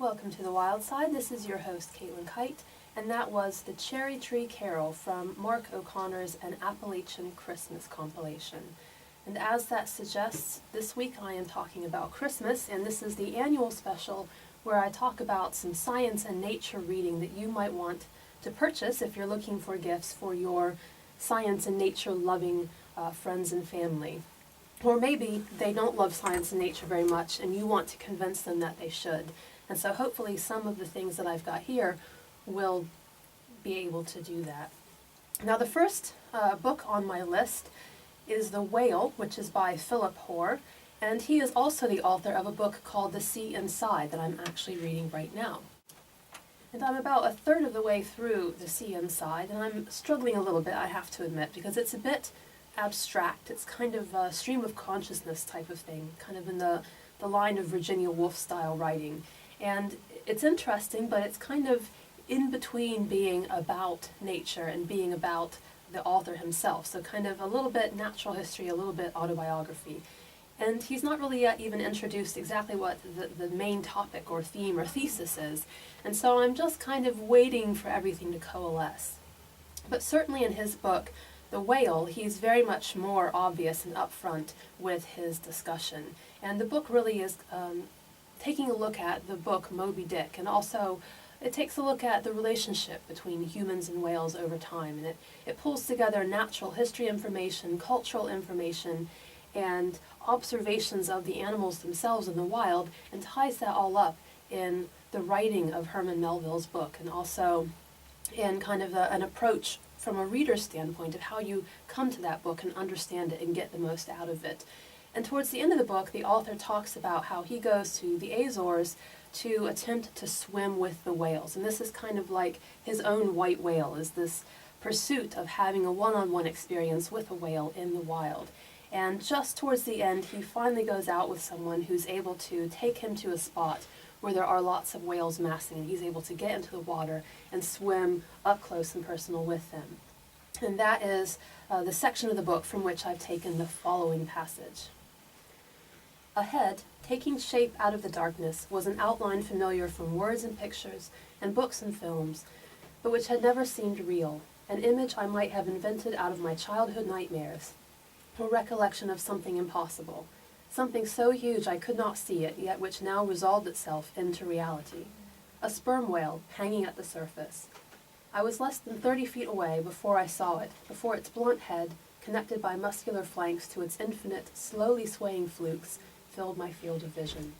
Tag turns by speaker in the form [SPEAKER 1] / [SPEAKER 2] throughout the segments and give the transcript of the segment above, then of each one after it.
[SPEAKER 1] Welcome to the Wild Side. This is your host, Kight, and that was the Cherry Tree Carol from Mark O'Connor's An Appalachian Christmas compilation. And as that suggests, this week I am talking about Christmas, and this is the annual special where I talk about some science and nature reading that you might want to purchase if you're looking for gifts for your science and nature loving friends and family. Or maybe they don't love science and nature very much and you want to convince them that they should. And so hopefully some of the things that I've got here will be able to do that. Now the first book on my list is The Whale, which is by Philip Hoare, and he is also the author of a book called The Sea Inside that I'm actually reading right now. And I'm about a third of the way through The Sea Inside, and I'm struggling a little bit, I have to admit, because it's a bit abstract. It's kind of a stream of consciousness type of thing, kind of in the line of Virginia Woolf style writing. And it's interesting, but it's kind of in between being about nature and being about the author himself. So kind of a little bit natural history, a little bit autobiography. And he's not really yet even introduced exactly what the main topic or theme or thesis is. And so I'm just kind of waiting for everything to coalesce. But certainly in his book, The Whale, he's very much more obvious and upfront with his discussion. And the book really is taking a look at the book Moby Dick, and also it takes a look at the relationship between humans and whales over time, and it pulls together natural history information, cultural information, and observations of the animals themselves in the wild, and ties that all up in the writing of Herman Melville's book, and also in kind of an approach from a reader's standpoint of how you come to that book and understand it and get the most out of it. And towards the end of the book, the author talks about how he goes to the Azores to attempt to swim with the whales. And this is kind of like his own white whale, is this pursuit of having a one-on-one experience with a whale in the wild. And just towards the end, he finally goes out with someone who's able to take him to a spot where there are lots of whales massing, and he's able to get into the water and swim up close and personal with them. And that is the section of the book from which I've taken the following passage. Ahead, taking shape out of the darkness, was an outline familiar from words and pictures and books and films, but which had never seemed real, an image I might have invented out of my childhood nightmares, a recollection of something impossible, something so huge I could not see it, yet which now resolved itself into reality. A sperm whale hanging at the surface. I was less than 30 feet away before I saw it, before its blunt head, connected by muscular flanks to its infinite, slowly swaying flukes, filled my field of vision.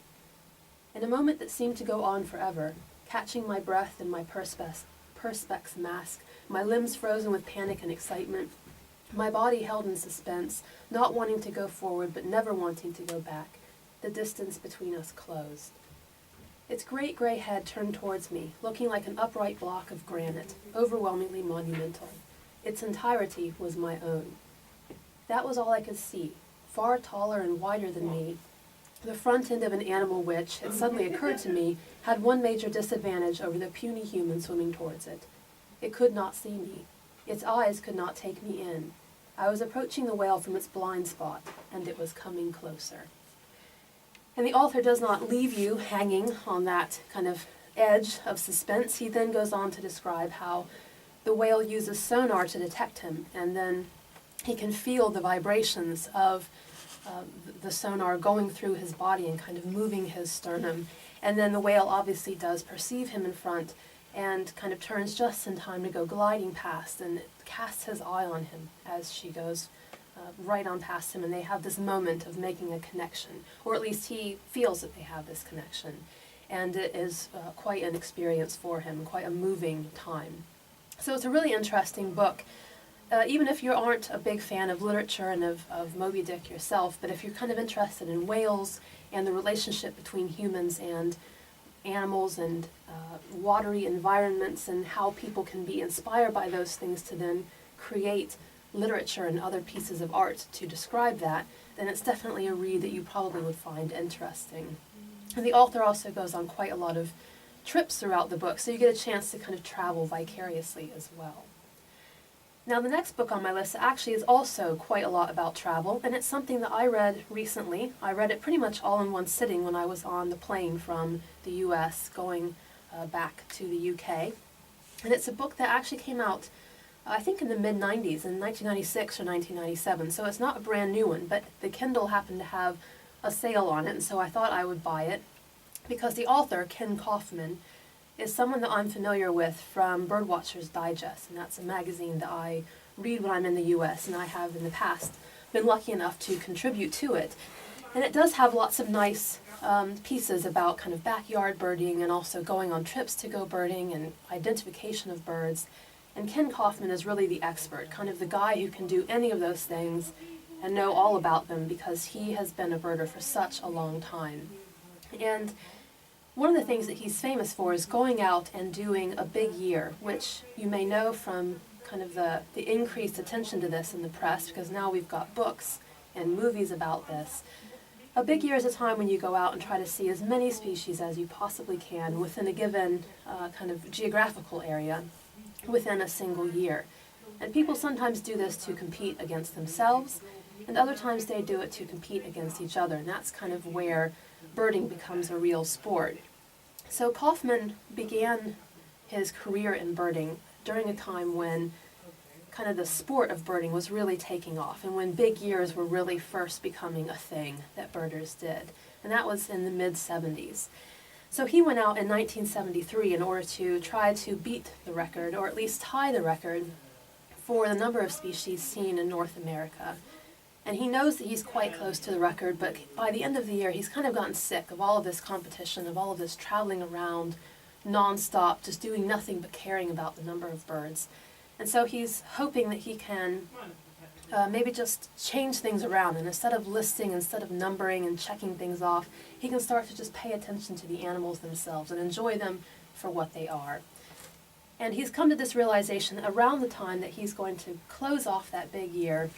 [SPEAKER 1] In a moment that seemed to go on forever, catching my breath in my perspex mask, my limbs frozen with panic and excitement, my body held in suspense, not wanting to go forward but never wanting to go back, the distance between us closed. Its great gray head turned towards me, looking like an upright block of granite, overwhelmingly monumental. Its entirety was my own. That was all I could see, far taller and wider than me, the front end of an animal which, it suddenly occurred to me, had one major disadvantage over the puny human swimming towards it. It could not see me. Its eyes could not take me in. I was approaching the whale from its blind spot, and it was coming closer. And the author does not leave you hanging on that kind of edge of suspense. He then goes on to describe how the whale uses sonar to detect him, and then he can feel the vibrations of the sonar going through his body and kind of moving his sternum. And then the whale obviously does perceive him in front and kind of turns just in time to go gliding past and casts his eye on him as she goes right on past him, and they have this moment of making a connection, or at least he feels that they have this connection. And it is quite an experience for him, quite a moving time. So it's a really interesting book. Even if you aren't a big fan of literature and of Moby Dick yourself, but if you're kind of interested in whales and the relationship between humans and animals and watery environments and how people can be inspired by those things to then create literature and other pieces of art to describe that, then it's definitely a read that you probably would find interesting. And the author also goes on quite a lot of trips throughout the book, so you get a chance to kind of travel vicariously as well. Now, the next book on my list actually is also quite a lot about travel, and it's something that I read recently. I read it pretty much all in one sitting when I was on the plane from the US going back to the UK. And it's a book that actually came out, I think, in the mid-90s, in 1996 or 1997, so it's not a brand new one, but the Kindle happened to have a sale on it, and so I thought I would buy it, because the author, Ken Kaufman, is someone that I'm familiar with from Birdwatcher's Digest, and that's a magazine that I read when I'm in the US, and I have in the past been lucky enough to contribute to it. And it does have lots of nice pieces about kind of backyard birding and also going on trips to go birding and identification of birds. And Ken Kaufman is really the expert, kind of the guy who can do any of those things and know all about them because he has been a birder for such a long time. And one of the things that he's famous for is going out and doing a big year, which you may know from kind of the increased attention to this in the press, because now we've got books and movies about this. A big year is a time when you go out and try to see as many species as you possibly can within a given kind of geographical area within a single year. And people sometimes do this to compete against themselves, and other times they do it to compete against each other, and that's kind of where birding becomes a real sport. So Kaufman began his career in birding during a time when kind of the sport of birding was really taking off and when big years were really first becoming a thing that birders did. And that was in the mid-70s. So he went out in 1973 in order to try to beat the record, or at least tie the record, for the number of species seen in North America. And he knows that he's quite close to the record, but by the end of the year, he's kind of gotten sick of all of this competition, of all of this traveling around nonstop, just doing nothing but caring about the number of birds. And so he's hoping that he can maybe just change things around, and instead of listing, instead of numbering and checking things off, he can start to just pay attention to the animals themselves and enjoy them for what they are. And he's come to this realization around the time that he's going to close off that big year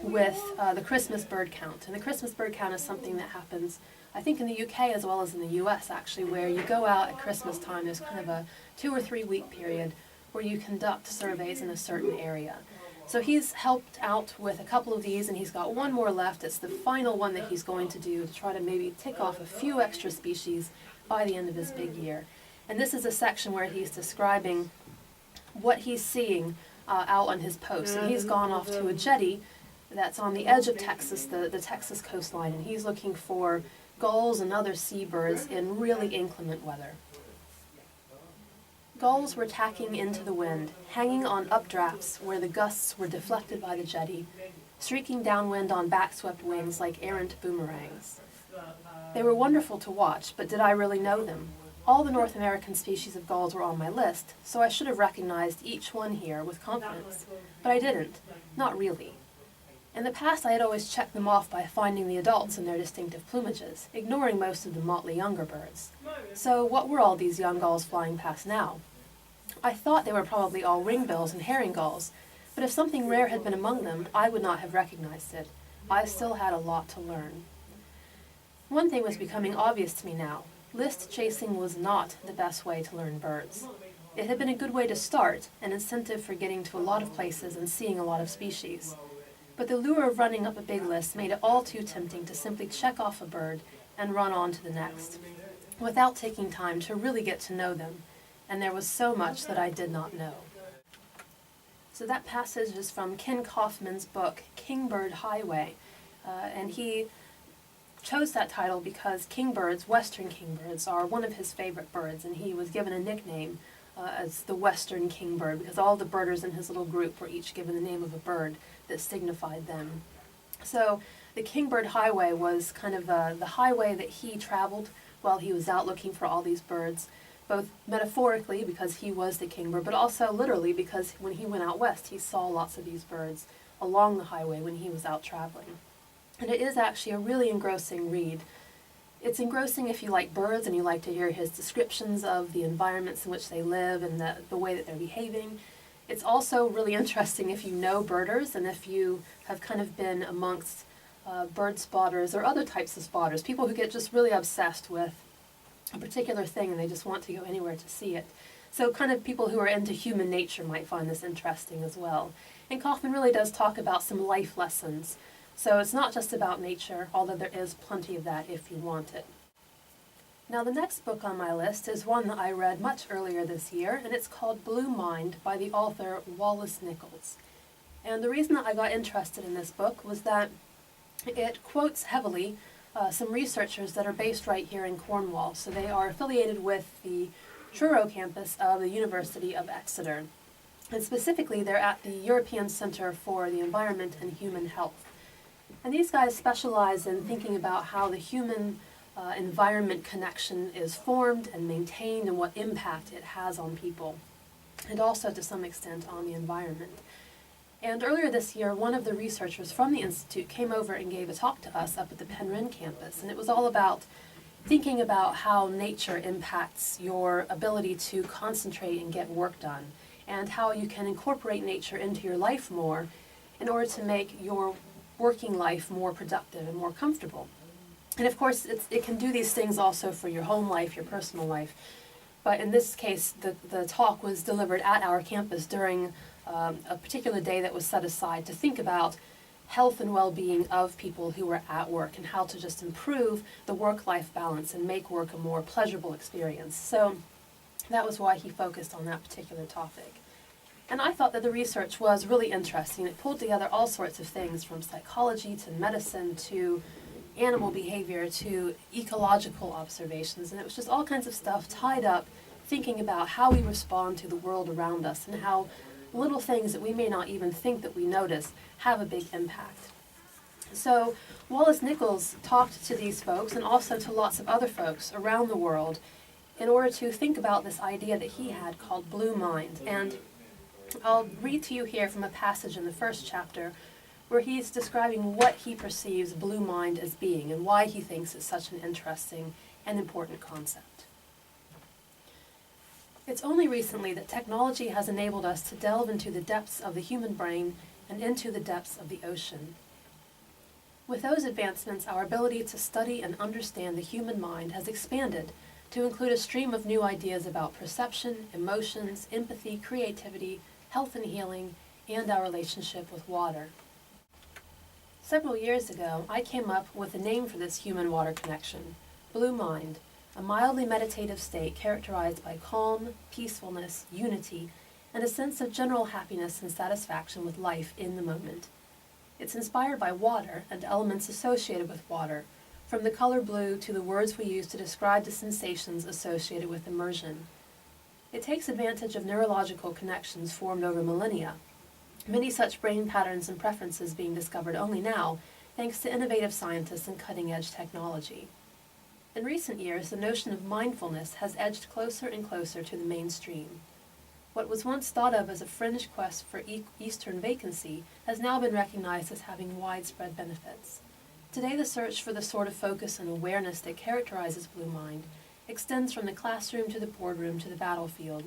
[SPEAKER 1] with the Christmas bird count. And the Christmas bird count is something that happens, I think, in the UK as well as in the US, actually, where you go out at Christmas time. There's kind of a 2 or 3 week period where you conduct surveys in a certain area. So he's helped out with a couple of these, and he's got one more left. It's the final one that he's going to do to try to maybe tick off a few extra species by the end of his big year. And this is a section where he's describing what he's seeing out on his post. And he's gone off to a jetty that's on the edge of Texas, the Texas coastline, and he's looking for gulls and other seabirds in really inclement weather. Gulls were tacking into the wind, hanging on updrafts where the gusts were deflected by the jetty, streaking downwind on backswept wings like errant boomerangs. They were wonderful to watch, but did I really know them? All the North American species of gulls were on my list, so I should have recognized each one here with confidence. But I didn't. Not really. In the past, I had always checked them off by finding the adults in their distinctive plumages, ignoring most of the motley younger birds. So what were all these young gulls flying past now? I thought they were probably all ringbills and herring gulls, but if something rare had been among them, I would not have recognized it. I still had a lot to learn. One thing was becoming obvious to me now. List chasing was not the best way to learn birds. It had been a good way to start, an incentive for getting to a lot of places and seeing a lot of species. But the lure of running up a big list made it all too tempting to simply check off a bird and run on to the next, without taking time to really get to know them, and there was so much that I did not know. So that passage is from Ken Kaufman's book, Kingbird Highway, and he chose that title because kingbirds, western kingbirds, are one of his favorite birds, and he was given a nickname as the western kingbird because all the birders in his little group were each given the name of a bird that signified them. So the Kingbird Highway was kind of the highway that he traveled while he was out looking for all these birds, both metaphorically because he was the kingbird, but also literally because when he went out west, he saw lots of these birds along the highway when he was out traveling. And it is actually a really engrossing read. It's engrossing if you like birds and you like to hear his descriptions of the environments in which they live and the way that they're behaving. It's also really interesting if you know birders and if you have kind of been amongst bird spotters or other types of spotters, people who get just really obsessed with a particular thing and they just want to go anywhere to see it. So kind of people who are into human nature might find this interesting as well. And Kaufman really does talk about some life lessons. So it's not just about nature, although there is plenty of that if you want it. Now the next book on my list is one that I read much earlier this year, and it's called Blue Mind by the author Wallace Nichols. And the reason that I got interested in this book was that it quotes heavily some researchers that are based right here in Cornwall. So they are affiliated with the Truro campus of the University of Exeter. And specifically, they're at the European Center for the Environment and Human Health. And these guys specialize in thinking about how the human environment connection is formed and maintained and what impact it has on people, and also to some extent on the environment. And earlier this year, one of the researchers from the Institute came over and gave a talk to us up at the Penryn campus, and it was all about thinking about how nature impacts your ability to concentrate and get work done, and how you can incorporate nature into your life more in order to make your working life more productive and more comfortable. And of course, it can do these things also for your home life, your personal life. But in this case, the talk was delivered at our campus during a particular day that was set aside to think about health and well-being of people who were at work and how to just improve the work-life balance and make work a more pleasurable experience. So that was why he focused on that particular topic. And I thought that the research was really interesting. It pulled together all sorts of things from psychology to medicine to animal behavior to ecological observations, and it was just all kinds of stuff tied up thinking about how we respond to the world around us and how little things that we may not even think that we notice have a big impact. So Wallace Nichols talked to these folks and also to lots of other folks around the world in order to think about this idea that he had called Blue Mind. And I'll read to you here from a passage in the first chapter where he's describing what he perceives blue mind as being and why he thinks it's such an interesting and important concept. It's only recently that technology has enabled us to delve into the depths of the human brain and into the depths of the ocean. With those advancements, our ability to study and understand the human mind has expanded to include a stream of new ideas about perception, emotions, empathy, creativity, health and healing, and our relationship with water. Several years ago, I came up with a name for this human-water connection, Blue Mind, a mildly meditative state characterized by calm, peacefulness, unity, and a sense of general happiness and satisfaction with life in the moment. It's inspired by water and elements associated with water, from the color blue to the words we use to describe the sensations associated with immersion. It takes advantage of neurological connections formed over millennia, many such brain patterns and preferences being discovered only now, thanks to innovative scientists and cutting-edge technology. In recent years, the notion of mindfulness has edged closer and closer to the mainstream. What was once thought of as a fringe quest for Eastern vacancy has now been recognized as having widespread benefits. Today, the search for the sort of focus and awareness that characterizes Blue Mind extends from the classroom to the boardroom to the battlefield,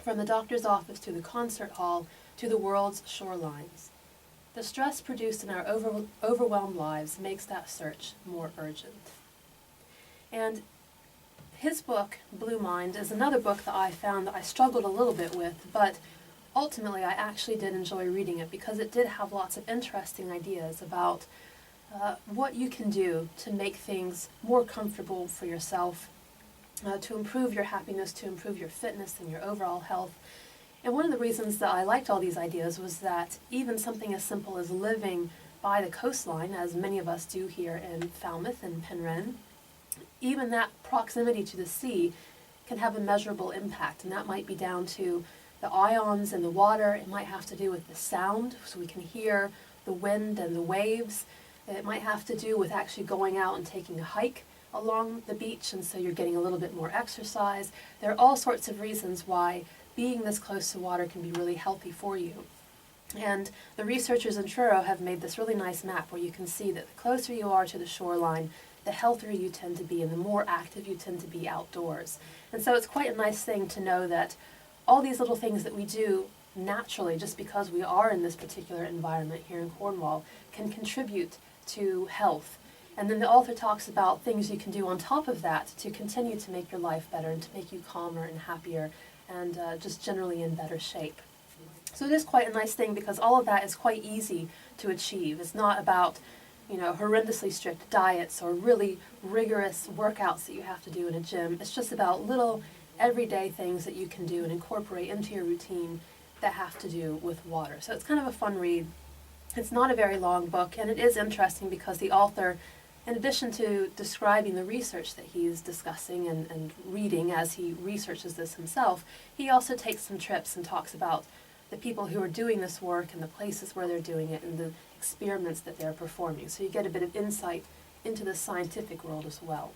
[SPEAKER 1] from the doctor's office to the concert hall to the world's shorelines. The stress produced in our overwhelmed lives makes that search more urgent. And his book, Blue Mind, is another book that I found that I struggled a little bit with, but ultimately I actually did enjoy reading it because it did have lots of interesting ideas about what you can do to make things more comfortable for yourself, to improve your happiness, to improve your fitness and your overall health. And one of the reasons that I liked all these ideas was that even something as simple as living by the coastline, as many of us do here in Falmouth and Penryn, even that proximity to the sea can have a measurable impact, and that might be down to the ions in the water. It might have to do with the sound, so we can hear the wind and the waves. It might have to do with actually going out and taking a hike along the beach, and so you're getting a little bit more exercise. There are all sorts of reasons why being this close to water can be really healthy for you. And the researchers in Truro have made this really nice map where you can see that the closer you are to the shoreline, the healthier you tend to be and the more active you tend to be outdoors. And so it's quite a nice thing to know that all these little things that we do naturally, just because we are in this particular environment here in Cornwall, can contribute to health. And then the author talks about things you can do on top of that to continue to make your life better and to make you calmer and happier and just generally in better shape. So it is quite a nice thing because all of that is quite easy to achieve. It's not about, horrendously strict diets or really rigorous workouts that you have to do in a gym. It's just about little everyday things that you can do and incorporate into your routine that have to do with water. So it's kind of a fun read. It's not a very long book, and it is interesting because the author, in addition to describing the research that he's discussing and reading as he researches this himself, he also takes some trips and talks about the people who are doing this work and the places where they're doing it and the experiments that they're performing. So you get a bit of insight into the scientific world as well.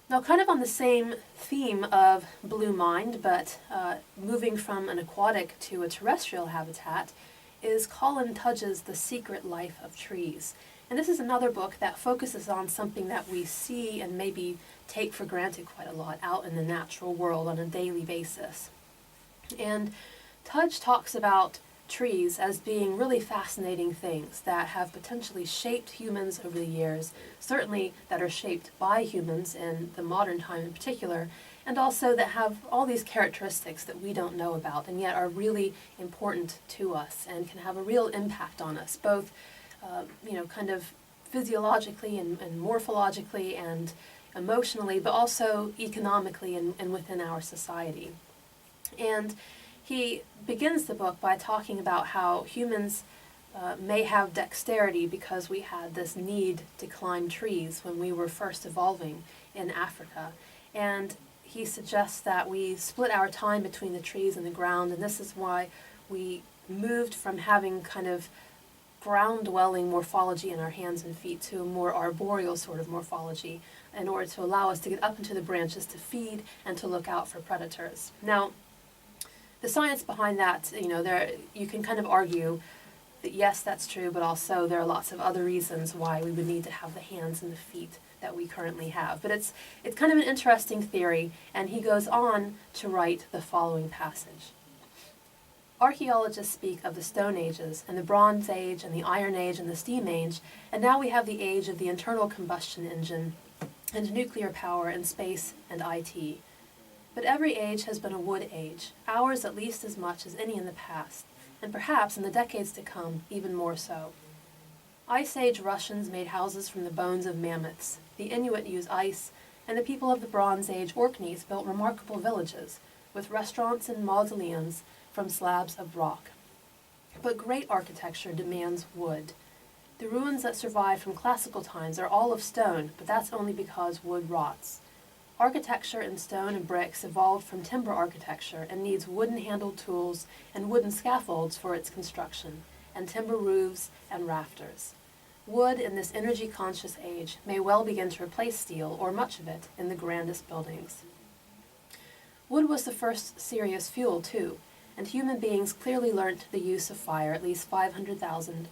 [SPEAKER 1] Now, kind of on the same theme of blue mind, but moving from an aquatic to a terrestrial habitat, is Colin Tudge's The Secret Life of Trees. And this is another book that focuses on something that we see and maybe take for granted quite a lot out in the natural world on a daily basis. And Tudge talks about trees as being really fascinating things that have potentially shaped humans over the years, certainly that are shaped by humans in the modern time in particular, and also that have all these characteristics that we don't know about and yet are really important to us and can have a real impact on us, both kind of physiologically and morphologically and emotionally, but also economically and within our society. And he begins the book by talking about how humans may have dexterity because we had this need to climb trees when we were first evolving in Africa. And he suggests that we split our time between the trees and the ground, and this is why we moved from having kind of ground-dwelling morphology in our hands and feet to a more arboreal sort of morphology in order to allow us to get up into the branches to feed and to look out for predators. Now, the science behind that, you can kind of argue that yes, that's true, but also there are lots of other reasons why we would need to have the hands and the feet that we currently have. But it's kind of an interesting theory, and he goes on to write the following passage. Archaeologists speak of the Stone Ages, and the Bronze Age, and the Iron Age, and the Steam Age, and now we have the age of the internal combustion engine, and nuclear power, and space, and IT. But every age has been a wood age, ours at least as much as any in the past, and perhaps in the decades to come, even more so. Ice Age Russians made houses from the bones of mammoths, the Inuit used ice, and the people of the Bronze Age Orkneys built remarkable villages, with restaurants and mausoleums from slabs of rock. But great architecture demands wood. The ruins that survive from classical times are all of stone, but that's only because wood rots. Architecture in stone and bricks evolved from timber architecture and needs wooden-handled tools and wooden scaffolds for its construction, and timber roofs and rafters. Wood in this energy-conscious age may well begin to replace steel, or much of it, in the grandest buildings. Wood was the first serious fuel, too, and human beings clearly learnt the use of fire at least 50,000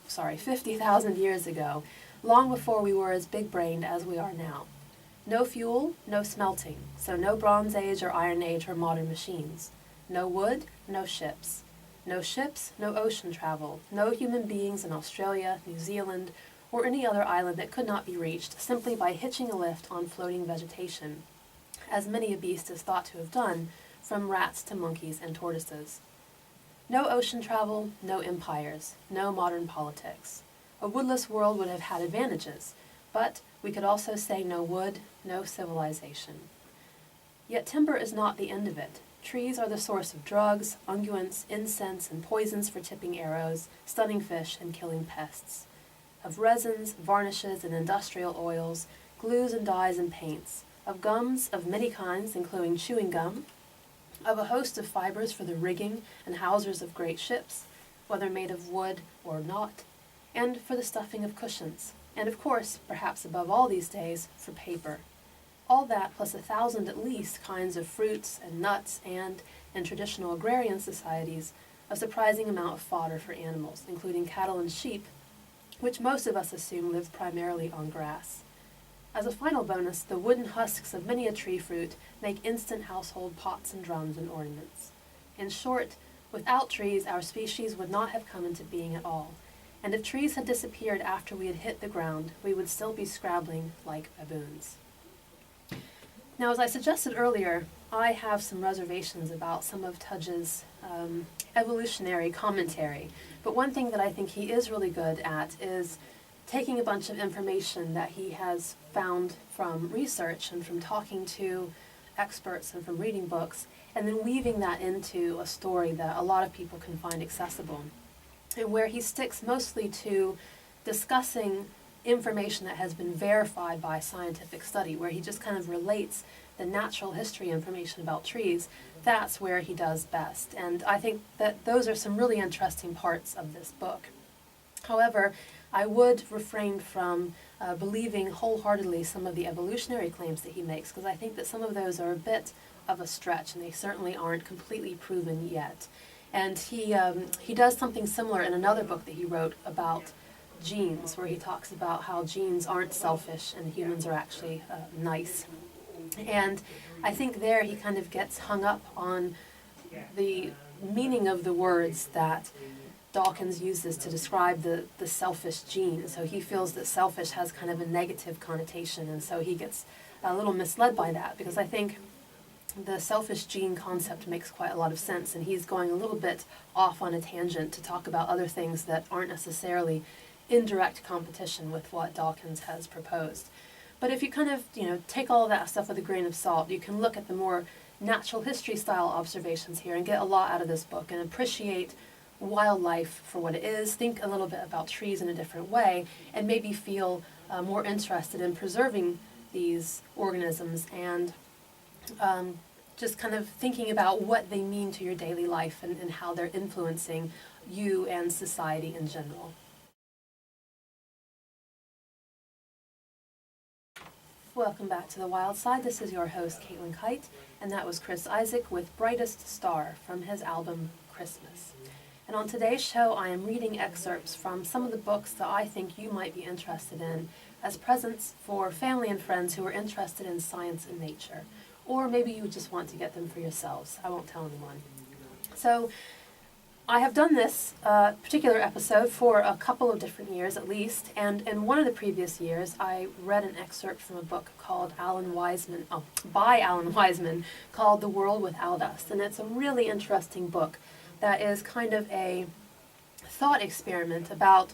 [SPEAKER 1] years ago, long before we were as big-brained as we are now. No fuel, no smelting, so no Bronze Age or Iron Age or modern machines. No wood, no ships. No ships, no ocean travel, no human beings in Australia, New Zealand, or any other island that could not be reached simply by hitching a lift on floating vegetation, as many a beast is thought to have done, from rats to monkeys and tortoises. No ocean travel, no empires, no modern politics. A woodless world would have had advantages, but we could also say no wood, no civilization. Yet timber is not the end of it. Trees are the source of drugs, unguents, incense, and poisons for tipping arrows, stunning fish, and killing pests. Of resins, varnishes, and industrial oils, glues and dyes and paints. Of gums of many kinds, including chewing gum. Of a host of fibers for the rigging and hawsers of great ships, whether made of wood or not, and for the stuffing of cushions. And of course, perhaps above all these days, for paper. All that plus 1,000 at least kinds of fruits and nuts and, in traditional agrarian societies, a surprising amount of fodder for animals, including cattle and sheep, which most of us assume live primarily on grass. As a final bonus, the wooden husks of many a tree fruit make instant household pots and drums and ornaments. In short, without trees, our species would not have come into being at all. And if trees had disappeared after we had hit the ground, we would still be scrabbling like baboons. Now, as I suggested earlier, I have some reservations about some of Tudge's evolutionary commentary. But one thing that I think he is really good at is taking a bunch of information that he has found from research and from talking to experts and from reading books, and then weaving that into a story that a lot of people can find accessible, and where he sticks mostly to discussing information that has been verified by scientific study, where he just kind of relates the natural history information about trees. That's where he does best, and I think that those are some really interesting parts of this book. However, I would refrain from believing wholeheartedly some of the evolutionary claims that he makes, because I think that some of those are a bit of a stretch, and they certainly aren't completely proven yet. And he does something similar in another book that he wrote about genes, where he talks about how genes aren't selfish and humans are actually nice. And I think there he kind of gets hung up on the meaning of the words that Dawkins uses to describe the selfish gene. So he feels that selfish has kind of a negative connotation, and so he gets a little misled by that, because I think the selfish gene concept makes quite a lot of sense, and he's going a little bit off on a tangent to talk about other things that aren't necessarily in direct competition with what Dawkins has proposed. But if you kind of, take all of that stuff with a grain of salt, you can look at the more natural history style observations here and get a lot out of this book and appreciate wildlife for what it is, think a little bit about trees in a different way, and maybe feel more interested in preserving these organisms and just kind of thinking about what they mean to your daily life and how they're influencing you and society in general. Welcome back to The Wild Side. This is your host, Caitlin Kight, and that was Chris Isaak with Brightest Star from his album Christmas. And on today's show, I am reading excerpts from some of the books that I think you might be interested in as presents for family and friends who are interested in science and nature. Or maybe you just want to get them for yourselves. I won't tell anyone. So I have done this particular episode for a couple of different years at least, and in one of the previous years I read an excerpt from a book called by Alan Wiseman called The World Without Us, and it's a really interesting book that is kind of a thought experiment about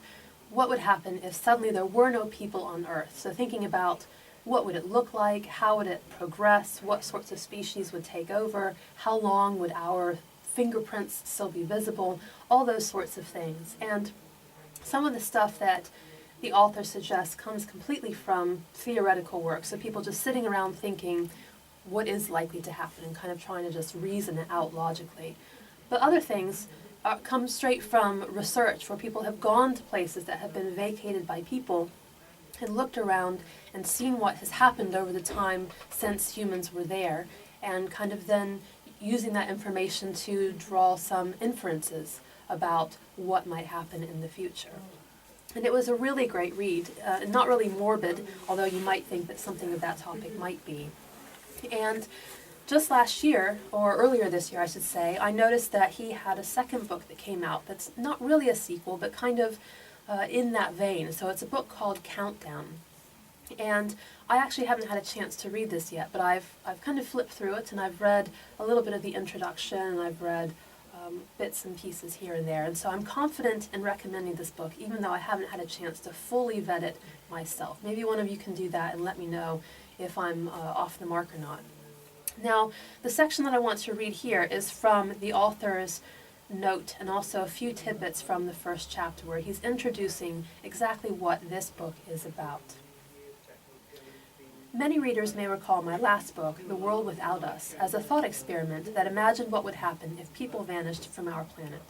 [SPEAKER 1] what would happen if suddenly there were no people on Earth. So thinking about what would it look like, how would it progress, what sorts of species would take over, how long would our fingerprints still be visible, all those sorts of things. And some of the stuff that the author suggests comes completely from theoretical work, so people just sitting around thinking what is likely to happen and kind of trying to just reason it out logically. But other things come straight from research, where people have gone to places that have been vacated by people and looked around and seen what has happened over the time since humans were there, and kind of then using that information to draw some inferences about what might happen in the future. And it was a really great read, not really morbid, although you might think that something of that topic might be. And just last year, or earlier this year I should say, I noticed that he had a second book that came out that's not really a sequel, but kind of in that vein. So it's a book called Countdown. And I actually haven't had a chance to read this yet, but I've kind of flipped through it, and I've read a little bit of the introduction, and I've read bits and pieces here and there. And so I'm confident in recommending this book, even though I haven't had a chance to fully vet it myself. Maybe one of you can do that and let me know if I'm off the mark or not. Now, the section that I want to read here is from the author's note and also a few tidbits from the first chapter, where he's introducing exactly what this book is about. Many readers may recall my last book, The World Without Us, as a thought experiment that imagined what would happen if people vanished from our planet.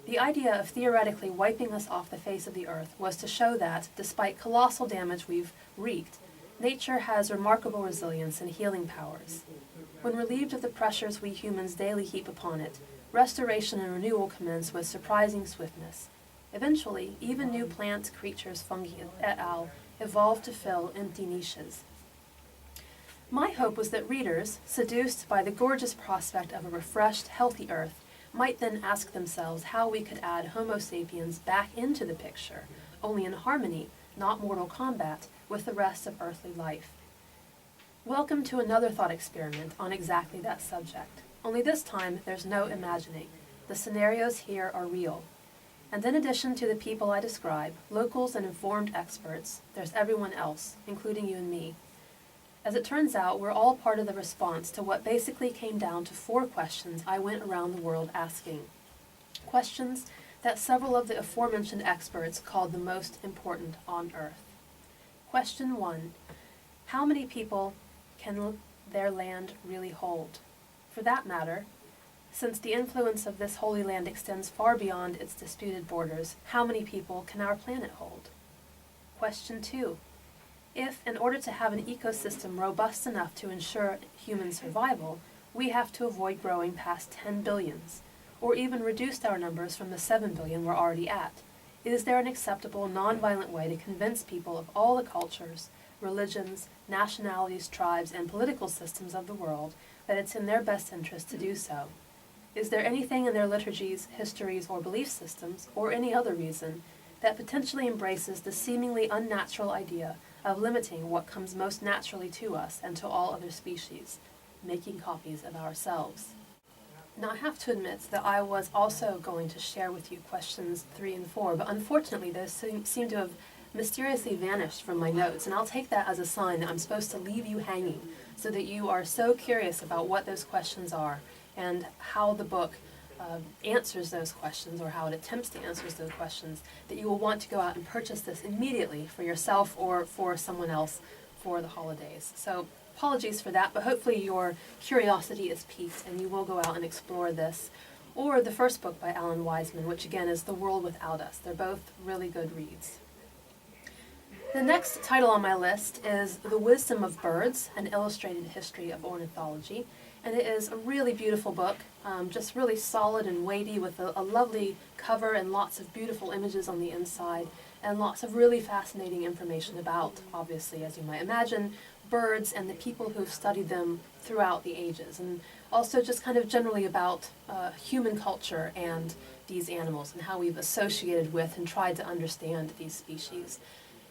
[SPEAKER 1] The idea of theoretically wiping us off the face of the earth was to show that, despite colossal damage we've wreaked, nature has remarkable resilience and healing powers. When relieved of the pressures we humans daily heap upon it, restoration and renewal commence with surprising swiftness. Eventually, even new plants, creatures, fungi, et al. Evolve to fill empty niches. My hope was that readers, seduced by the gorgeous prospect of a refreshed, healthy earth, might then ask themselves how we could add Homo sapiens back into the picture, only in harmony, not mortal combat, with the rest of earthly life. Welcome to another thought experiment on exactly that subject. Only this time, there's no imagining. The scenarios here are real. And in addition to the people I describe, locals and informed experts, there's everyone else, including you and me. As it turns out, we're all part of the response to what basically came down to 4 questions I went around the world asking. Questions that several of the aforementioned experts called the most important on Earth. Question 1. How many people can their land really hold? For that matter, since the influence of this Holy Land extends far beyond its disputed borders, how many people can our planet hold? Question 2. If, in order to have an ecosystem robust enough to ensure human survival, we have to avoid growing past 10 billions, or even reduced our numbers from the 7 billion we're already at, is there an acceptable, nonviolent way to convince people of all the cultures, religions, nationalities, tribes, and political systems of the world that it's in their best interest to do so? Is there anything in their liturgies, histories, or belief systems, or any other reason, that potentially embraces the seemingly unnatural idea of limiting what comes most naturally to us and to all other species, making copies of ourselves? Now, I have to admit that I was also going to share with you questions 3 and 4, but unfortunately those seem to have mysteriously vanished from my notes, and I'll take that as a sign that I'm supposed to leave you hanging so that you are so curious about what those questions are and how the book answers those questions, or how it attempts to answer those questions, that you will want to go out and purchase this immediately for yourself or for someone else for the holidays. So apologies for that, but hopefully your curiosity is piqued and you will go out and explore this, or the first book by Alan Wiseman, which again is The World Without Us. They're both really good reads. The next title on my list is The Wisdom of Birds, An Illustrated History of Ornithology, and it is a really beautiful book, just really solid and weighty, with a lovely cover and lots of beautiful images on the inside, and lots of really fascinating information about, obviously, as you might imagine, birds and the people who have studied them throughout the ages, and also just kind of generally about human culture and these animals and how we've associated with and tried to understand these species.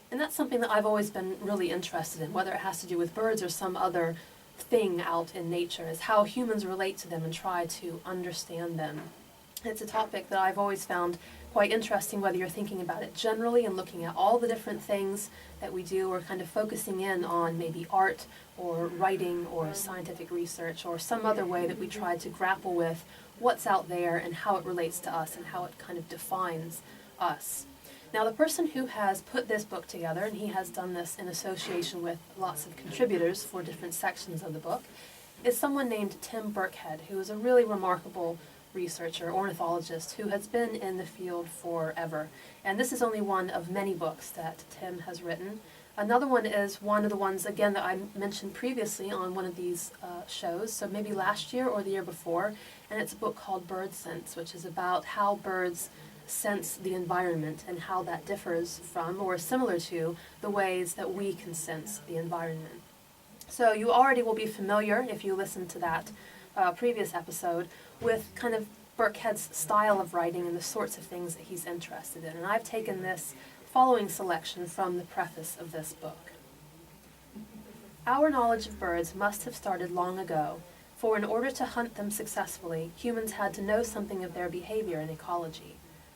[SPEAKER 1] And that's something that I've always been really interested in, whether it has to do with birds or some other thing out in nature, is how humans relate to them and try to understand them. It's a topic that I've always found quite interesting, whether you're thinking about it generally and looking at all the different things that we do, or kind of focusing in on maybe art or writing or scientific research or some other way that we try to grapple with what's out there and how it relates to us and how it kind of defines us. Now, the person who has put this book together, and he has done this in association with lots of contributors for different sections of the book, is someone named Tim Burkhead, who is a really remarkable researcher, ornithologist, who has been in the field forever. And this is only one of many books that Tim has written. Another one is one of the ones, again, that I mentioned previously on one of these shows, so maybe last year or the year before, and it's a book called Bird Sense, which is about how birds sense the environment and how that differs from, or is similar to, the ways that we can sense the environment. So you already will be familiar, if you listen to that previous episode, with kind of Burkhead's style of writing and the sorts of things that he's interested in. And I've taken this following selection from the preface of this book. Our knowledge of birds must have started long ago, for in order to hunt them successfully, humans had to know something of their behavior and ecology.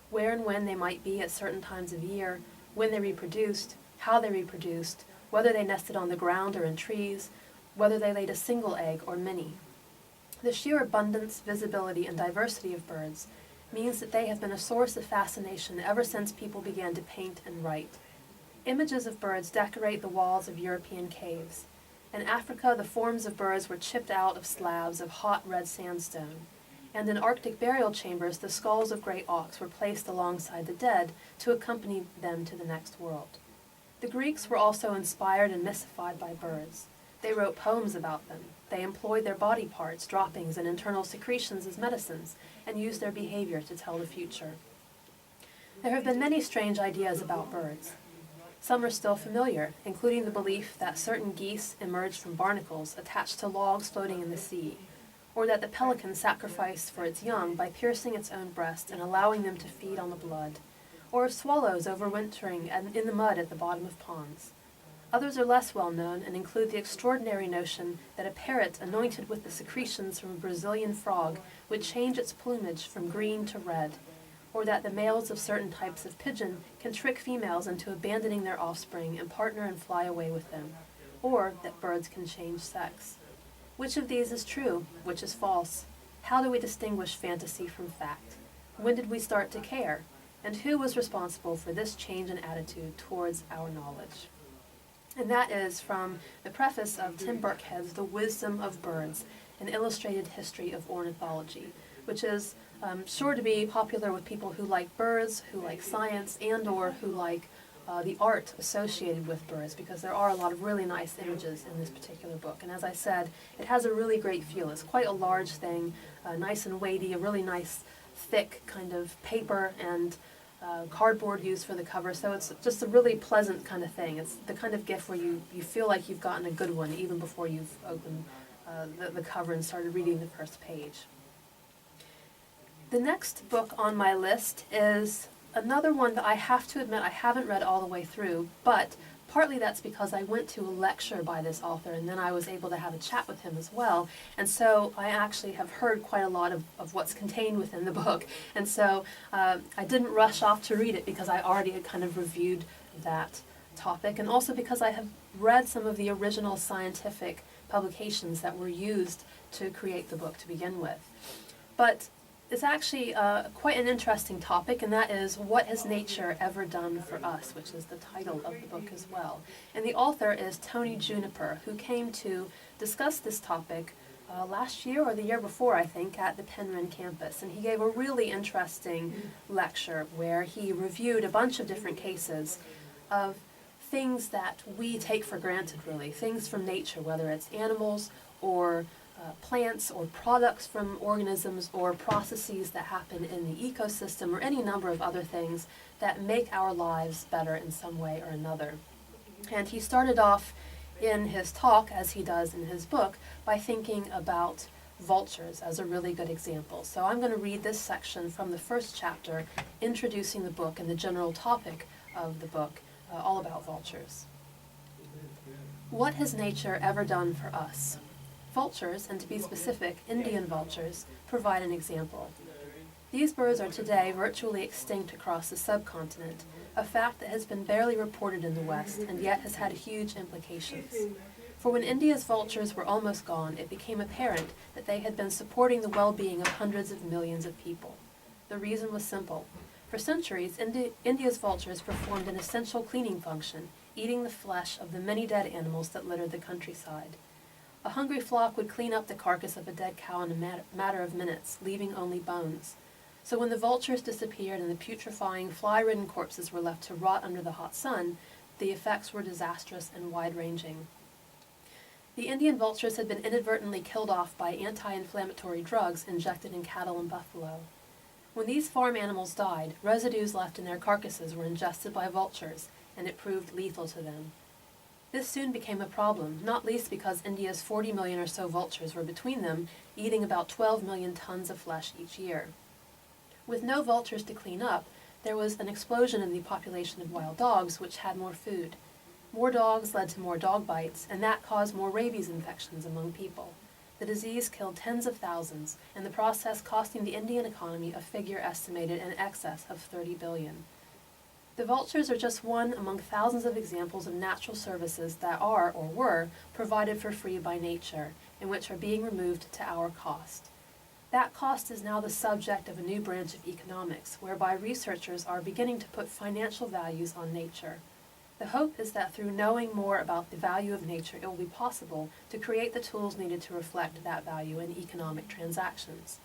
[SPEAKER 1] Where and when they might be at certain times of year, when they reproduced, how they reproduced, whether they nested on the ground or in trees, whether they laid a single egg or many. The sheer abundance, visibility, and diversity of birds means that they have been a source of fascination ever since people began to paint and write. Images of birds decorate the walls of European caves. In Africa, the forms of birds were chipped out of slabs of hot red sandstone. And in Arctic burial chambers, the skulls of great auks were placed alongside the dead to accompany them to the next world. The Greeks were also inspired and mystified by birds. They wrote poems about them. They employed their body parts, droppings, and internal secretions as medicines, and used their behavior to tell the future. There have been many strange ideas about birds. Some are still familiar, including the belief that certain geese emerged from barnacles attached to logs floating in the sea, or that the pelican sacrificed for its young by piercing its own breast and allowing them to feed on the blood, or of swallows overwintering in the mud at the bottom of ponds. Others are less well known and include the extraordinary notion that a parrot anointed with the secretions from a Brazilian frog would change its plumage from green to red, or that the males of certain types of pigeon can trick females into abandoning their offspring and partner and fly away with them, or that birds can change sex. Which of these is true? Which is false? How do we distinguish fantasy from fact? When did we start to care? And who was responsible for this change in attitude towards our knowledge? And that is from the preface of Tim Burkhead's The Wisdom of Birds, an illustrated history of ornithology, which is sure to be popular with people who like birds, who like science, and or who like the art associated with birds, because there are a lot of really nice images in this particular book. And as I said, it has a really great feel. It's quite a large thing, nice and weighty, a really nice thick kind of paper and cardboard used for the cover, so it's just a really pleasant kind of thing. It's the kind of gift where you feel like you've gotten a good one even before you've opened the cover and started reading the first page. The next book on my list is another one that I have to admit I haven't read all the way through, but partly that's because I went to a lecture by this author and then I was able to have a chat with him as well. And so I actually have heard quite a lot of what's contained within the book. And so I didn't rush off to read it because I already had kind of reviewed that topic, and also because I have read some of the original scientific publications that were used to create the book to begin with. But it's actually quite an interesting topic, and that is, what has nature ever done for us, which is the title of the book as well. And the author is Tony Juniper, who came to discuss this topic last year or the year before, I think, at the Penryn campus. And he gave a really interesting lecture where he reviewed a bunch of different cases of things that we take for granted, really, things from nature, whether it's animals or plants or products from organisms or processes that happen in the ecosystem or any number of other things that make our lives better in some way or another. And he started off in his talk, as he does in his book, by thinking about vultures as a really good example. So I'm going to read this section from the first chapter, introducing the book and the general topic of the book, all about vultures. What has nature ever done for us? Vultures, and to be specific, Indian vultures, provide an example. These birds are today virtually extinct across the subcontinent, a fact that has been barely reported in the West and yet has had huge implications. For when India's vultures were almost gone, it became apparent that they had been supporting the well-being of hundreds of millions of people. The reason was simple. For centuries, India's vultures performed an essential cleaning function, eating the flesh of the many dead animals that littered the countryside. A hungry flock would clean up the carcass of a dead cow in a matter of minutes, leaving only bones. So when the vultures disappeared and the putrefying, fly-ridden corpses were left to rot under the hot sun, the effects were disastrous and wide-ranging. The Indian vultures had been inadvertently killed off by anti-inflammatory drugs injected in cattle and buffalo. When these farm animals died, residues left in their carcasses were ingested by vultures, and it proved lethal to them. This soon became a problem, not least because India's 40 million or so vultures were between them, eating about 12 million tons of flesh each year. With no vultures to clean up, there was an explosion in the population of wild dogs, which had more food. More dogs led to more dog bites, and that caused more rabies infections among people. The disease killed tens of thousands, in the process costing the Indian economy a figure estimated in excess of 30 billion. The vultures are just one among thousands of examples of natural services that are, or were, provided for free by nature, and which are being removed to our cost. That cost is now the subject of a new branch of economics, whereby researchers are beginning to put financial values on nature. The hope is that through knowing more about the value of nature, it will be possible to create the tools needed to reflect that value in economic transactions.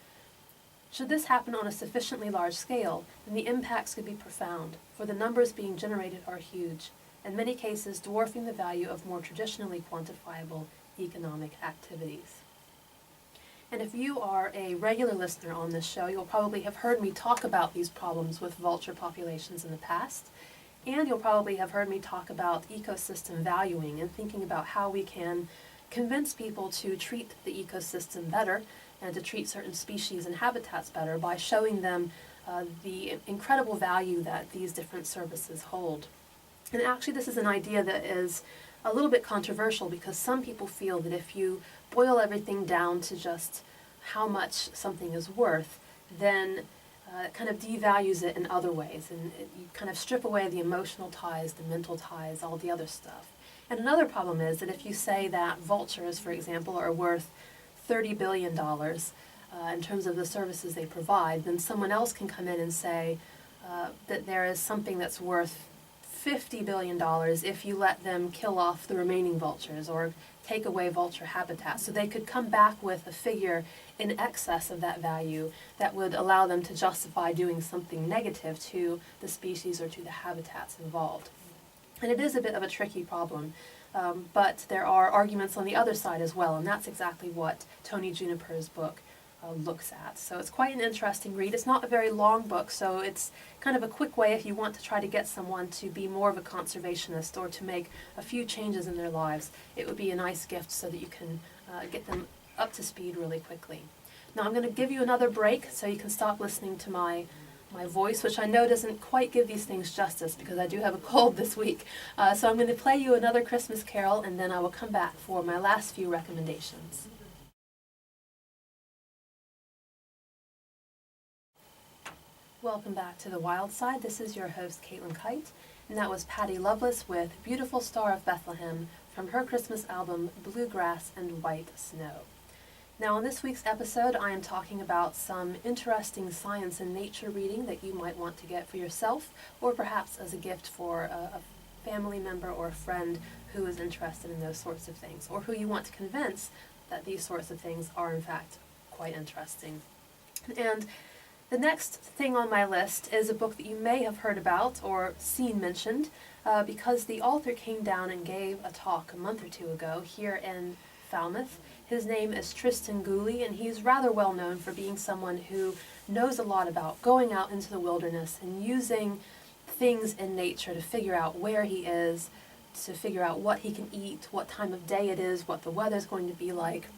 [SPEAKER 1] Should this happen on a sufficiently large scale, then the impacts could be profound, for the numbers being generated are huge, in many cases dwarfing the value of more traditionally quantifiable economic activities. And if you are a regular listener on this show, you'll probably have heard me talk about these problems with vulture populations in the past, and you'll probably have heard me talk about ecosystem valuing and thinking about how we can convince people to treat the ecosystem better and to treat certain species and habitats better by showing them the incredible value that these different services hold. And actually this is an idea that is a little bit controversial because some people feel that if you boil everything down to just how much something is worth, then it kind of devalues it in other ways, and you kind of strip away the emotional ties, the mental ties, all the other stuff. And another problem is that if you say that vultures, for example, are worth $30 billion in terms of the services they provide, then someone else can come in and say that there is something that's worth $50 billion if you let them kill off the remaining vultures or take away vulture habitat. So they could come back with a figure in excess of that value that would allow them to justify doing something negative to the species or to the habitats involved. And it is a bit of a tricky problem, but there are arguments on the other side as well, and that's exactly what Tony Juniper's book looks at. So it's quite an interesting read. It's not a very long book, so it's kind of a quick way if you want to try to get someone to be more of a conservationist or to make a few changes in their lives. It would be a nice gift so that you can get them up to speed really quickly. Now I'm going to give you another break so you can stop listening to my voice, which I know doesn't quite give these things justice because I do have a cold this week. So I'm going to play you another Christmas carol, and then I will come back for my last few recommendations. Welcome back to The Wild Side. This is your host, Caitlin Kight, and that was Patty Loveless with Beautiful Star of Bethlehem from her Christmas album, Bluegrass and White Snow. Now, on this week's episode, I am talking about some interesting science and nature reading that you might want to get for yourself, or perhaps as a gift for a family member or a friend who is interested in those sorts of things, or who you want to convince that these sorts of things are, in fact, quite interesting. And the next thing on my list is a book that you may have heard about or seen mentioned because the author came down and gave a talk a month or two ago here in Falmouth. His name is Tristan Gooley, and he's rather well known for being someone who knows a lot about going out into the wilderness and using things in nature to figure out where he is, to figure out what he can eat, what time of day it is, what the weather's going to be like.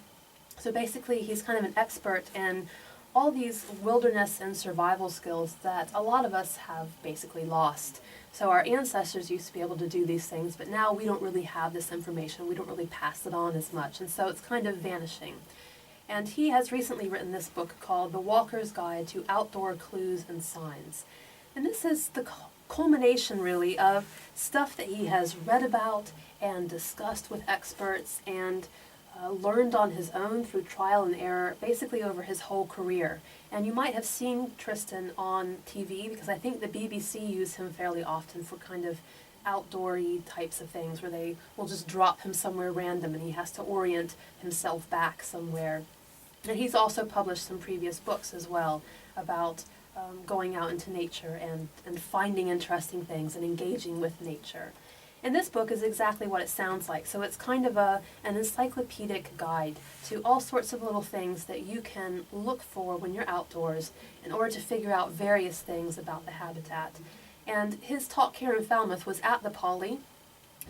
[SPEAKER 1] So basically, he's kind of an expert in all these wilderness and survival skills that a lot of us have basically lost. So our ancestors used to be able to do these things, but now we don't really have this information. We don't really pass it on as much, and so it's kind of vanishing. And he has recently written this book called The Walker's Guide to Outdoor Clues and Signs. And this is the culmination, really, of stuff that he has read about and discussed with experts and learned on his own through trial and error, basically over his whole career. And you might have seen Tristan on TV, because I think the BBC use him fairly often for kind of outdoory types of things, where they will just drop him somewhere random and he has to orient himself back somewhere. And he's also published some previous books as well about going out into nature and finding interesting things and engaging with nature. And this book is exactly what it sounds like. So it's kind of an encyclopedic guide to all sorts of little things that you can look for when you're outdoors in order to figure out various things about the habitat. And his talk here in Falmouth was at the Poly,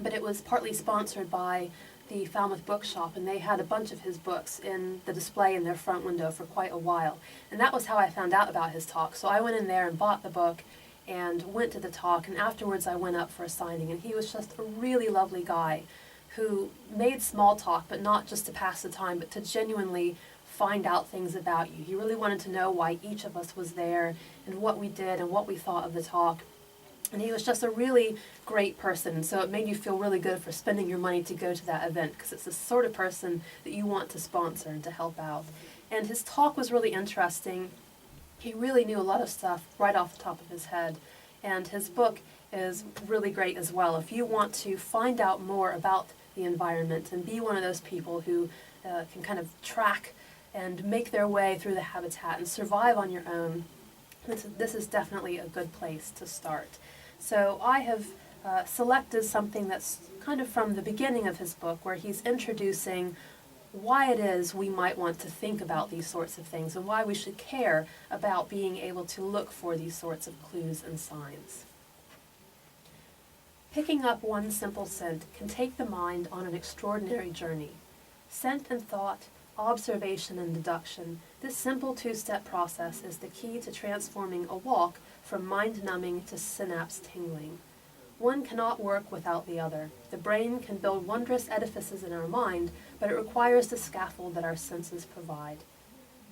[SPEAKER 1] but it was partly sponsored by the Falmouth Bookshop, and they had a bunch of his books in the display in their front window for quite a while. And that was how I found out about his talk. So I went in there and bought the book and went to the talk, and afterwards I went up for a signing, and he was just a really lovely guy who made small talk, but not just to pass the time, but to genuinely find out things about you. He really wanted to know why each of us was there and what we did and what we thought of the talk. And he was just a really great person, so it made you feel really good for spending your money to go to that event, because it's the sort of person that you want to sponsor and to help out. And his talk was really interesting. He really knew a lot of stuff right off the top of his head, and his book is really great as well. If you want to find out more about the environment and be one of those people who can kind of track and make their way through the habitat and survive on your own, this is definitely a good place to start. So I have selected something that's kind of from the beginning of his book, where he's introducing why it is we might want to think about these sorts of things and why we should care about being able to look for these sorts of clues and signs. Picking up one simple scent can take the mind on an extraordinary journey. Scent and thought, observation and deduction, this simple two-step process is the key to transforming a walk from mind-numbing to synapse tingling. One cannot work without the other. The brain can build wondrous edifices in our mind, but it requires the scaffold that our senses provide.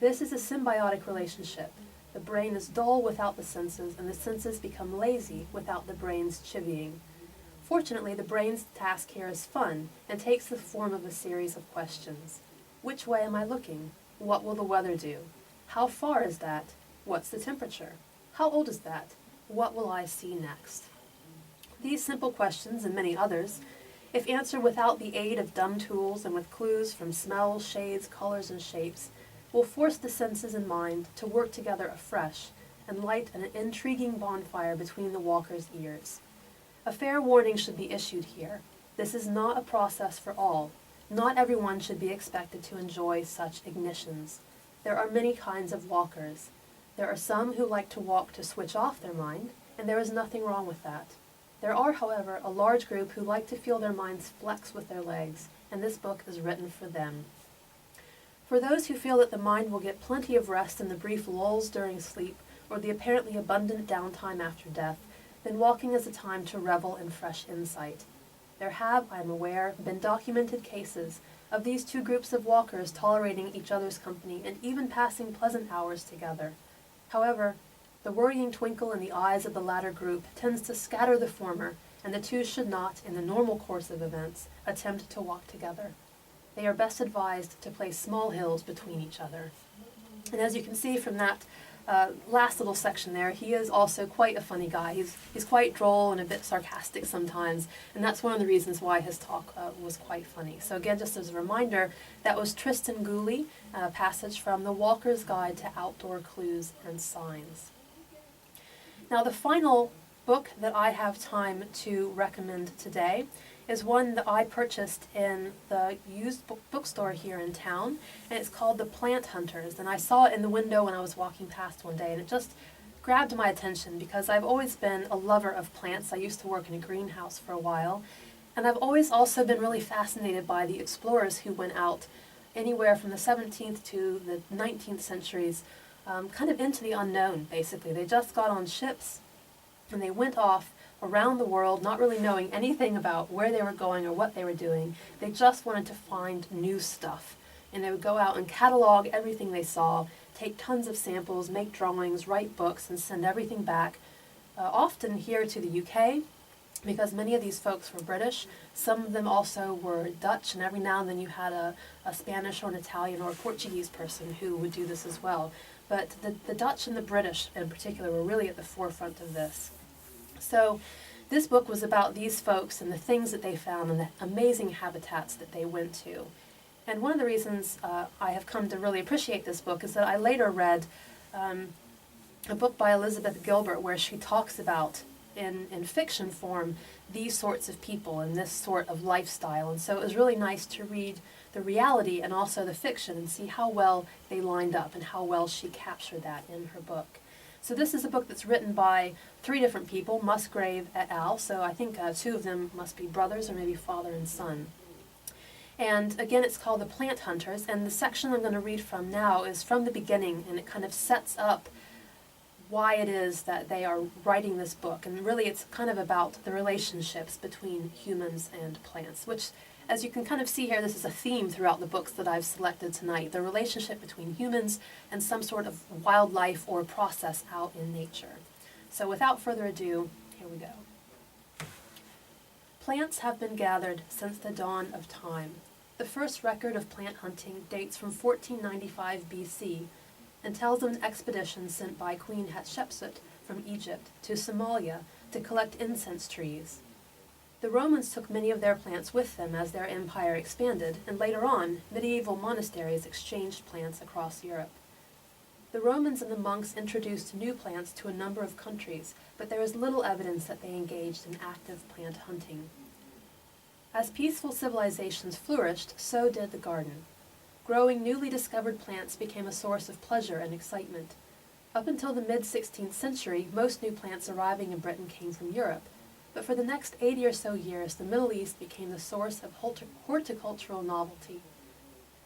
[SPEAKER 1] This is a symbiotic relationship. The brain is dull without the senses, and the senses become lazy without the brain's chivying. Fortunately, the brain's task here is fun and takes the form of a series of questions. Which way am I looking? What will the weather do? How far is that? What's the temperature? How old is that? What will I see next? These simple questions, and many others, if answered without the aid of dumb tools and with clues from smells, shades, colors, and shapes, will force the senses and mind to work together afresh and light an intriguing bonfire between the walker's ears. A fair warning should be issued here. This is not a process for all. Not everyone should be expected to enjoy such ignitions. There are many kinds of walkers. There are some who like to walk to switch off their mind, and there is nothing wrong with that. There are, however, a large group who like to feel their minds flex with their legs, and this book is written for them. For those who feel that the mind will get plenty of rest in the brief lulls during sleep or the apparently abundant downtime after death, then walking is a time to revel in fresh insight. There have, I am aware, been documented cases of these two groups of walkers tolerating each other's company and even passing pleasant hours together. However, the worrying twinkle in the eyes of the latter group tends to scatter the former, and the two should not, in the normal course of events, attempt to walk together. They are best advised to place small hills between each other. And as you can see from that last little section there, he is also quite a funny guy. He's quite droll and a bit sarcastic sometimes, and that's one of the reasons why his talk was quite funny. So again, just as a reminder, that was Tristan Gooley, a passage from The Walker's Guide to Outdoor Clues and Signs. Now, the final book that I have time to recommend today is one that I purchased in the used bookstore here in town, and it's called The Plant Hunters. And I saw it in the window when I was walking past one day, and it just grabbed my attention because I've always been a lover of plants. I used to work in a greenhouse for a while, and I've always also been really fascinated by the explorers who went out anywhere from the 17th to the 19th centuries, kind of into the unknown, basically. They just got on ships, and they went off around the world, not really knowing anything about where they were going or what they were doing. They just wanted to find new stuff. And they would go out and catalog everything they saw, take tons of samples, make drawings, write books, and send everything back, often here to the UK, because many of these folks were British. Some of them also were Dutch, and every now and then you had a Spanish or an Italian or a Portuguese person who would do this as well. But the Dutch and the British in particular were really at the forefront of this. So this book was about these folks and the things that they found and the amazing habitats that they went to. And one of the reasons I have come to really appreciate this book is that I later read a book by Elizabeth Gilbert where she talks about, in fiction form, these sorts of people and this sort of lifestyle. And so it was really nice to read the reality and also the fiction and see how well they lined up and how well she captured that in her book. So this is a book that's written by 3 different people, Musgrave et al. So I think 2 of them must be brothers or maybe father and son. And again, it's called The Plant Hunters, and the section I'm going to read from now is from the beginning, and it kind of sets up why it is that they are writing this book. And really it's kind of about the relationships between humans and plants, which, as you can kind of see here, this is a theme throughout the books that I've selected tonight, the relationship between humans and some sort of wildlife or process out in nature. So without further ado, here we go. Plants have been gathered since the dawn of time. The first record of plant hunting dates from 1495 BC and tells of an expedition sent by Queen Hatshepsut from Egypt to Somalia to collect incense trees. The Romans took many of their plants with them as their empire expanded, and later on, medieval monasteries exchanged plants across Europe. The Romans and the monks introduced new plants to a number of countries, but there is little evidence that they engaged in active plant hunting. As peaceful civilizations flourished, so did the garden. Growing newly discovered plants became a source of pleasure and excitement. Up until the mid-16th century, most new plants arriving in Britain came from Europe, but for the next 80 or so years, the Middle East became the source of horticultural novelty.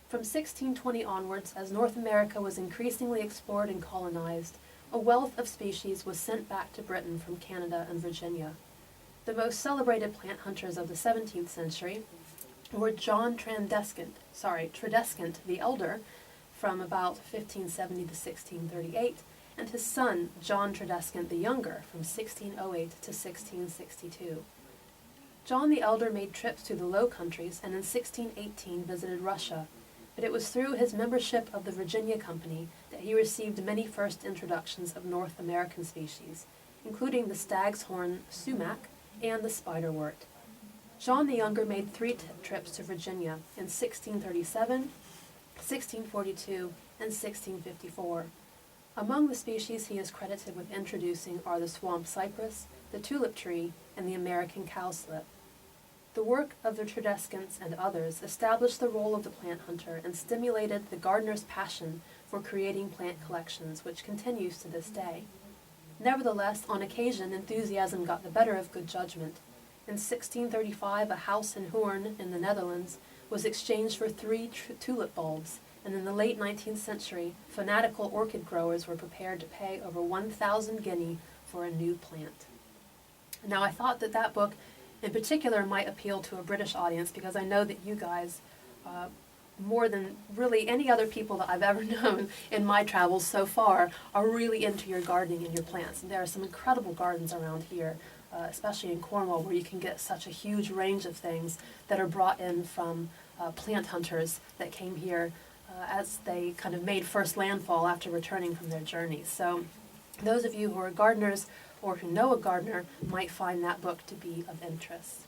[SPEAKER 1] From 1620 onwards, as North America was increasingly explored and colonized, a wealth of species was sent back to Britain from Canada and Virginia. The most celebrated plant hunters of the 17th century were John Tredescant the Elder, from about 1570 to 1638, and his son, John Tredescant the Younger, from 1608 to 1662. John the Elder made trips to the Low Countries and in 1618 visited Russia, but it was through his membership of the Virginia Company that he received many first introductions of North American species, including the stag's horn sumac and the spiderwort. John the Younger made three trips to Virginia in 1637, 1642, and 1654. Among the species he is credited with introducing are the swamp cypress, the tulip tree, and the American cowslip. The work of the Tredescants and others established the role of the plant hunter and stimulated the gardener's passion for creating plant collections, which continues to this day. Nevertheless, on occasion, enthusiasm got the better of good judgment. In 1635, a house in Hoorn, in the Netherlands, was exchanged for three tulip bulbs, and in the late 19th century, fanatical orchid growers were prepared to pay over 1,000 guinea for a new plant. Now, I thought that that book in particular might appeal to a British audience because I know that you guys, more than really any other people that I've ever known in my travels so far, are really into your gardening and your plants. And there are some incredible gardens around here, especially in Cornwall, where you can get such a huge range of things that are brought in from plant hunters that came here as they kind of made first landfall after returning from their journeys. So those of you who are gardeners or who know a gardener might find that book to be of interest.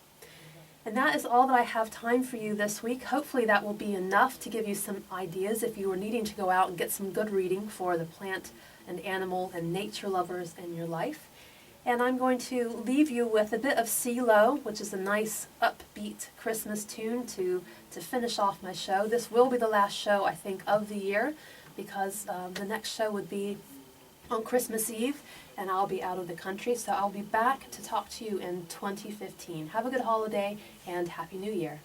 [SPEAKER 1] And that is all that I have time for you this week. Hopefully that will be enough to give you some ideas if you are needing to go out and get some good reading for the plant and animal and nature lovers in your life. And I'm going to leave you with a bit of CeeLo, which is a nice upbeat Christmas tune to finish off my show. This will be the last show, I think, of the year, because the next show would be on Christmas Eve, and I'll be out of the country, so I'll be back to talk to you in 2015. Have a good holiday, and Happy New Year.